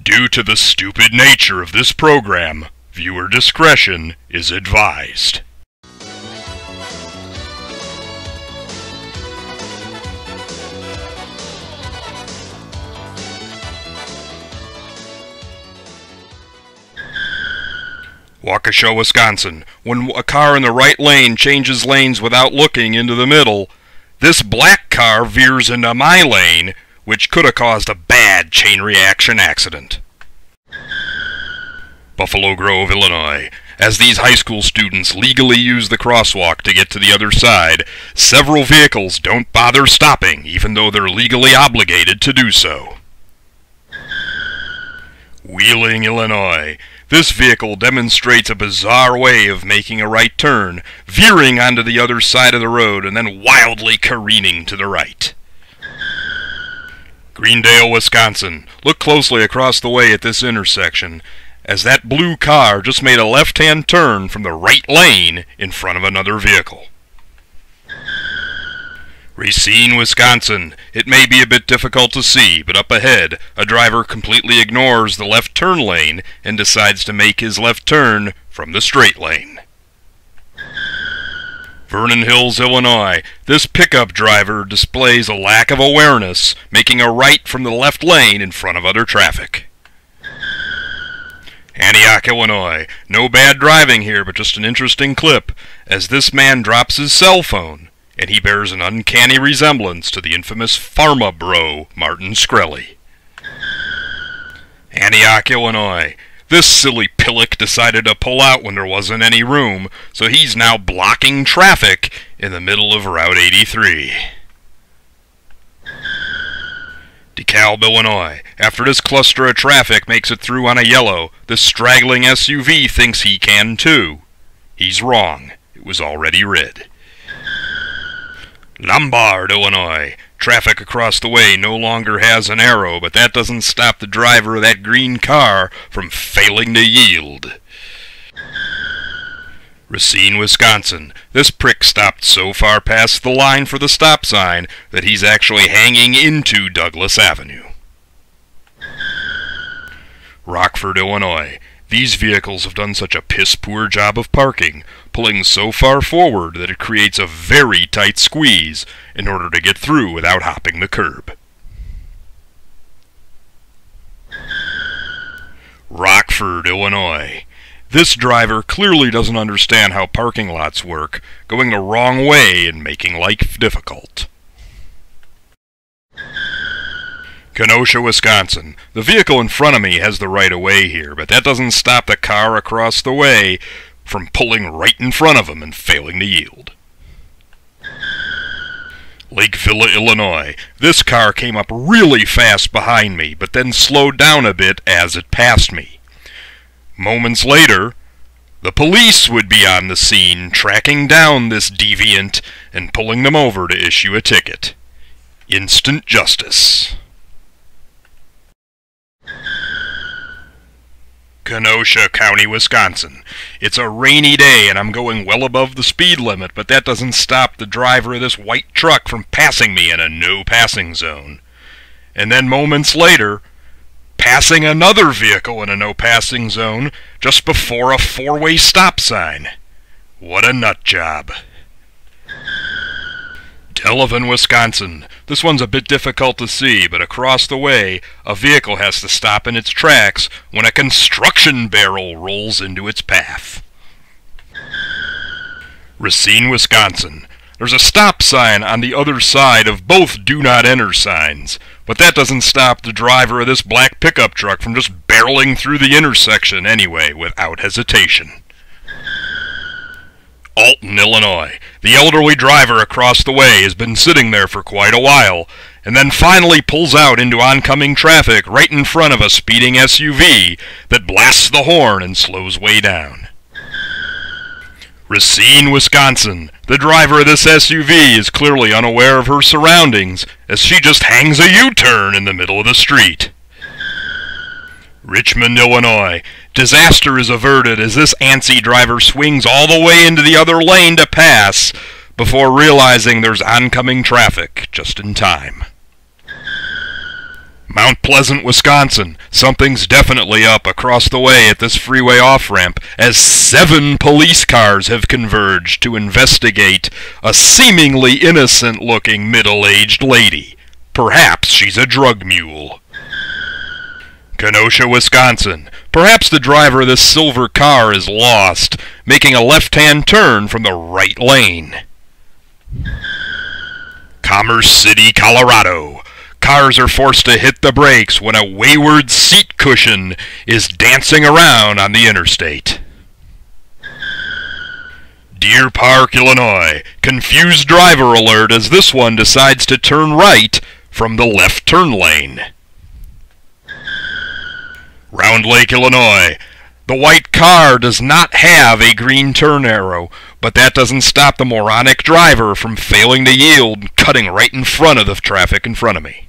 Due to the stupid nature of this program, viewer discretion is advised. Waukesha, Wisconsin. When a car in the right lane changes lanes without looking into the middle, this black car veers into my lane, which could have caused a bad chain reaction accident. Buffalo Grove, Illinois. As these high school students legally use the crosswalk to get to the other side, several vehicles don't bother stopping, even though they're legally obligated to do so. Wheeling, Illinois. This vehicle demonstrates a bizarre way of making a right turn, veering onto the other side of the road, and then wildly careening to the right. Greendale, Wisconsin. Look closely across the way at this intersection, as that blue car just made a left-hand turn from the right lane in front of another vehicle. Racine, Wisconsin. It may be a bit difficult to see, but up ahead, a driver completely ignores the left turn lane and decides to make his left turn from the straight lane. Vernon Hills, Illinois. This pickup driver displays a lack of awareness, making a right from the left lane in front of other traffic. Antioch, Illinois. No bad driving here, but just an interesting clip, as this man drops his cell phone, and he bears an uncanny resemblance to the infamous pharma bro, Martin Shkreli. Antioch, Illinois. This silly pillock decided to pull out when there wasn't any room, so he's now blocking traffic in the middle of Route 83. DeKalb, Illinois. After this cluster of traffic makes it through on a yellow, this straggling SUV thinks he can too. He's wrong. It was already red. Lombard, Illinois. Traffic across the way no longer has an arrow, but that doesn't stop the driver of that green car from failing to yield. Racine, Wisconsin. This prick stopped so far past the line for the stop sign that he's actually hanging into Douglas Avenue. Rockford, Illinois. These vehicles have done such a piss-poor job of parking, pulling so far forward that it creates a very tight squeeze in order to get through without hopping the curb. Rockford, Illinois. This driver clearly doesn't understand how parking lots work, going the wrong way and making life difficult. Kenosha, Wisconsin. The vehicle in front of me has the right of way here, but that doesn't stop the car across the way from pulling right in front of him and failing to yield. Lakeville, Illinois. This car came up really fast behind me, but then slowed down a bit as it passed me. Moments later, the police would be on the scene, tracking down this deviant and pulling them over to issue a ticket. Instant justice. Kenosha County, Wisconsin. It's a rainy day and I'm going well above the speed limit, but that doesn't stop the driver of this white truck from passing me in a no passing zone. And then moments later, passing another vehicle in a no passing zone just before a four-way stop sign. What a nut job. Delavan, Wisconsin. This one's a bit difficult to see, but across the way, a vehicle has to stop in its tracks when a construction barrel rolls into its path. Racine, Wisconsin. There's a stop sign on the other side of both do not enter signs, but that doesn't stop the driver of this black pickup truck from just barreling through the intersection anyway without hesitation. Alton, Illinois. The elderly driver across the way has been sitting there for quite a while, and then finally pulls out into oncoming traffic right in front of a speeding SUV that blasts the horn and slows way down. Racine, Wisconsin. The driver of this SUV is clearly unaware of her surroundings, as she just hangs a U-turn in the middle of the street. Richmond, Illinois. Disaster is averted as this antsy driver swings all the way into the other lane to pass before realizing there's oncoming traffic just in time. Mount Pleasant, Wisconsin. Something's definitely up across the way at this freeway off-ramp, as 7 police cars have converged to investigate a seemingly innocent-looking middle-aged lady. Perhaps she's a drug mule. Kenosha, Wisconsin. Perhaps the driver of this silver car is lost, making a left-hand turn from the right lane. Commerce City, Colorado. Cars are forced to hit the brakes when a wayward seat cushion is dancing around on the interstate. Deer Park, Illinois. Confused driver alert as this one decides to turn right from the left turn lane. Round Lake, Illinois. The white car does not have a green turn arrow, but that doesn't stop the moronic driver from failing to yield and cutting right in front of the traffic in front of me.